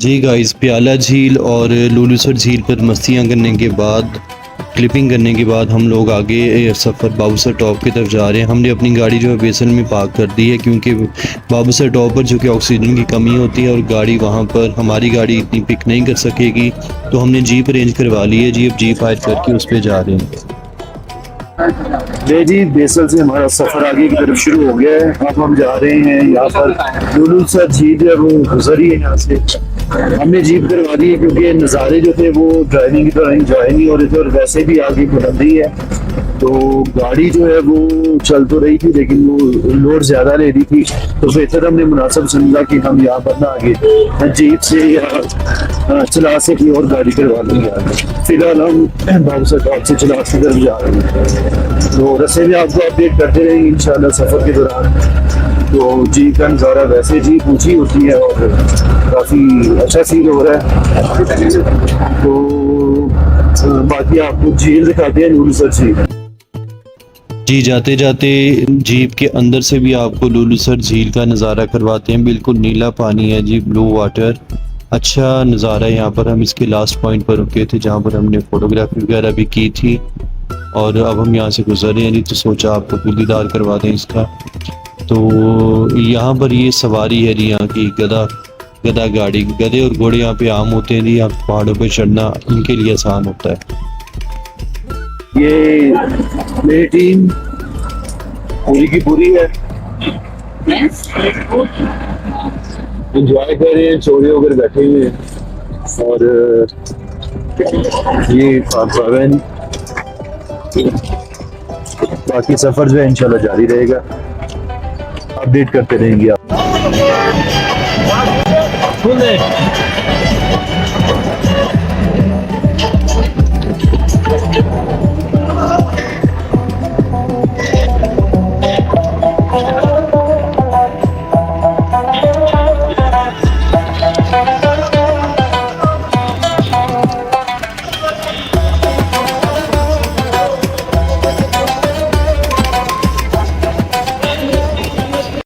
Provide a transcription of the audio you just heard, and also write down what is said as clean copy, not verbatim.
जी guys, प्याला झील और लुलुसर झील पर मस्तियाँ करने के बाद, क्लिपिंग करने के बाद हम लोग आगे सफ़र बाबूसर टॉप की तरफ जा रहे हैं। हमने अपनी गाड़ी जो है बेसन में पार्क कर दी है, क्योंकि बाबूसर टॉप पर जो कि ऑक्सीजन की कमी होती है और गाड़ी वहाँ पर हमारी गाड़ी इतनी पिक नहीं कर सकेगी, तो हमने जीप अरेंज करवा ली है। जीप हायर करके उस पर जा रहे हैं। जी बेसल से हमारा सफर आगे की तरफ शुरू हो गया है। अब हम जा रहे हैं यहाँ पर लुलुसर झील जो है वो गुजरी है यहाँ से। हमने जीप करवा दी है क्योंकि नज़ारे जो थे वो ड्राइविंग की तरह इंजॉय नहीं हो रहे थे और वैसे भी आगे बुलंदी है, तो गाड़ी जो है वो चल तो रही थी लेकिन वो लोड ज़्यादा ले रही थी, तो बेहतर हमने मुनासिब समझा कि हम यहाँ पर ना आगे जीप से या चला से की और गाड़ी करवा लेंगे। फिलहाल हम बाबूसर टॉप से चला की तरफ जा रहे हैं, तो रस्ते में आपको अपडेट करते रहेंगे इंशाल्लाह सफ़र के दौरान। तो जीप का नज़ारा वैसे जीप ऊँची होती है और काफ़ी अच्छा फील हो रहा है। तो बाकी आपको झील दिखाते हैं लुलुसर झील। जी जाते जाते जीप के अंदर से भी आपको लुलुसर झील का नज़ारा करवाते हैं। बिल्कुल नीला पानी है जी, ब्लू वाटर, अच्छा नज़ारा है यहाँ पर। हम इसके लास्ट पॉइंट पर रुके थे जहाँ पर हमने फ़ोटोग्राफी वगैरह भी की थी, और अब हम यहाँ से गुजर रहे हैं जी, तो सोचा आपको भी दीदार करवा दें इसका। तो यहाँ पर ये सवारी है जी, यहाँ की गधा गाड़ी। गधे और घोड़े यहाँ पे आम होते हैं जी, यहाँ पहाड़ों पे चढ़ना इनके लिए आसान होता है। ये मेरी टीम पूरी की पूरी है, एंजॉय कर रहे हैं, चोरी होकर बैठे हुए हैं। और ये पवन बाकी सफर जो है इंशाल्लाह जारी रहेगा, अपडेट करते रहेंगे आप।